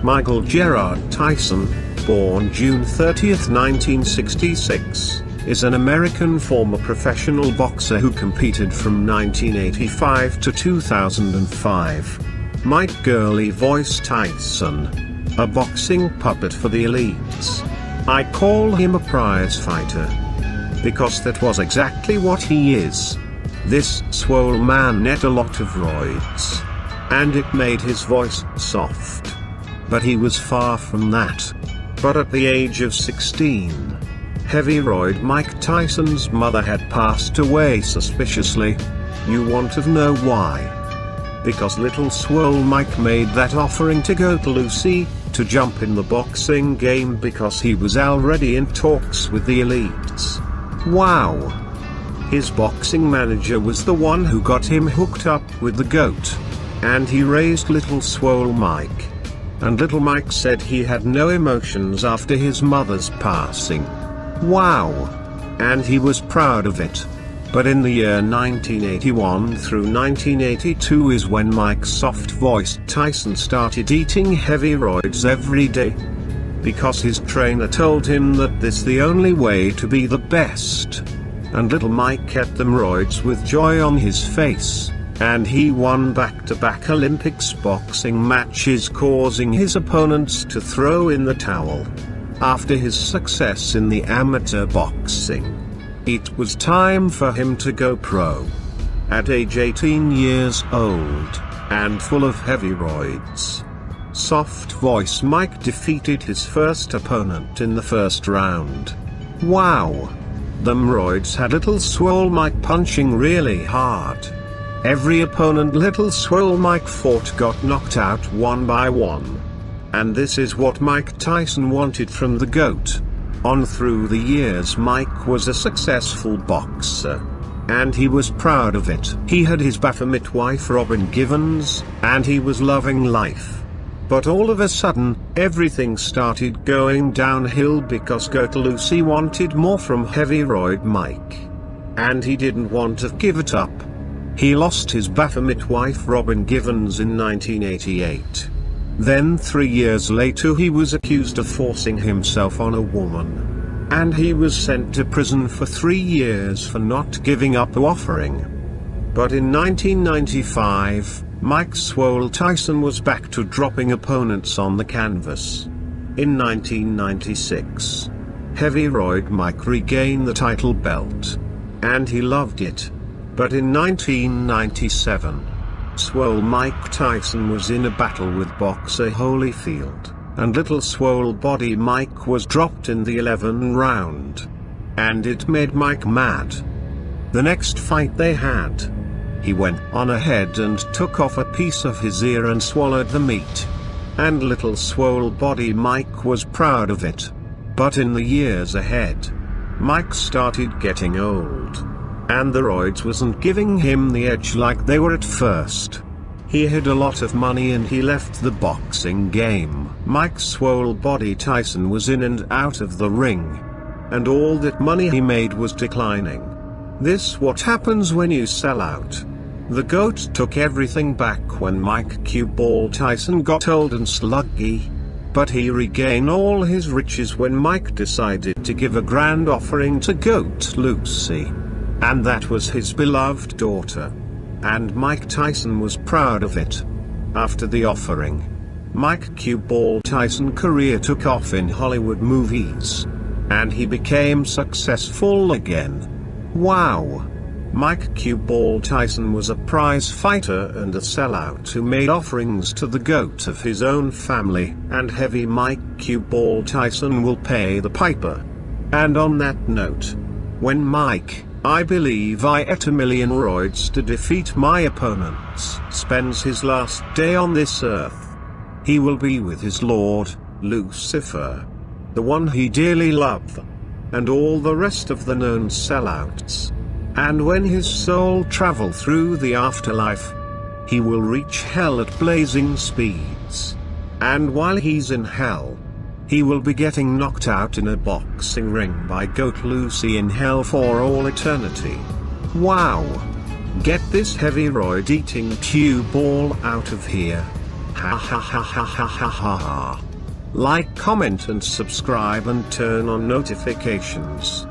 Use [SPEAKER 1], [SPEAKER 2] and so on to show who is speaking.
[SPEAKER 1] Michael Gerard Tyson, born June 30, 1966, is an American former professional boxer who competed from 1985 to 2005. Mike Gurley voiced Tyson, a boxing puppet for the elites. I call him a prize fighter, because that was exactly what he is. This swole man ate a lot of roids, and it made his voice soft. But he was far from that. But at the age of 16, heavy roid Mike Tyson's mother had passed away suspiciously. You want to know why? Because little swole Mike made that offering to go to Lucy, to jump in the boxing game because he was already in talks with the elites. Wow! His boxing manager was the one who got him hooked up with the GOAT. And he raised little swole Mike. And little Mike said he had no emotions after his mother's passing. Wow! And he was proud of it. But in the year 1981 through 1982 is when Mike's soft-voiced Tyson started eating heavy roids every day. Because his trainer told him that this the only way to be the best. And little Mike ate them roids with joy on his face, and he won back-to-back Olympics boxing matches, causing his opponents to throw in the towel. After his success in the amateur boxing, it was time for him to go pro. At age 18 years old, and full of heavy roids, soft voice Mike defeated his first opponent in the first round. Wow! Them roids had little swole Mike punching really hard. Every opponent little swole Mike fought got knocked out one by one. And this is what Mike Tyson wanted from the GOAT. On through the years Mike was a successful boxer. And he was proud of it. He had his Baphomet wife Robin Givens, and he was loving life. But all of a sudden, everything started going downhill because GOAT Lucy wanted more from heavy roid Mike. And he didn't want to give it up. He lost his Baphomet wife Robin Givens in 1988. Then 3 years later he was accused of forcing himself on a woman. And he was sent to prison for 3 years for not giving up the offering. But in 1995, Mike Swole Tyson was back to dropping opponents on the canvas. In 1996, heavy roid Mike regained the title belt. And he loved it. But in 1997, swole Mike Tyson was in a battle with boxer Holyfield, and little swole body Mike was dropped in the 11th round. And it made Mike mad. The next fight they had, he went on ahead and took off a piece of his ear and swallowed the meat. And little swole body Mike was proud of it. But in the years ahead, Mike started getting old. And the roids wasn't giving him the edge like they were at first. He had a lot of money and he left the boxing game. Mike Swole Body Tyson was in and out of the ring. And all that money he made was declining. This what happens when you sell out. The GOAT took everything back when Mike Cue Ball Tyson got old and sluggy. But he regained all his riches when Mike decided to give a grand offering to GOAT Lucy. And that was his beloved daughter. And Mike Tyson was proud of it. After the offering, Mike Cue Ball Tyson career took off in Hollywood movies. And he became successful again. Wow! Mike Cue Ball Tyson was a prize fighter and a sellout who made offerings to the GOAT of his own family, and heavy Mike Cue Ball Tyson will pay the piper. And on that note, when Mike, I believe I ate a million roids to defeat my opponents, spends his last day on this earth, he will be with his Lord, Lucifer, the one he dearly loved, and all the rest of the known sellouts. And when his soul travel through the afterlife, he will reach hell at blazing speeds. And while he's in hell, he will be getting knocked out in a boxing ring by GOAT Lucy in hell for all eternity. Wow! Get this heavy roid eating cue ball out of here. Ha ha ha ha ha ha ha. Like, comment and subscribe and turn on notifications.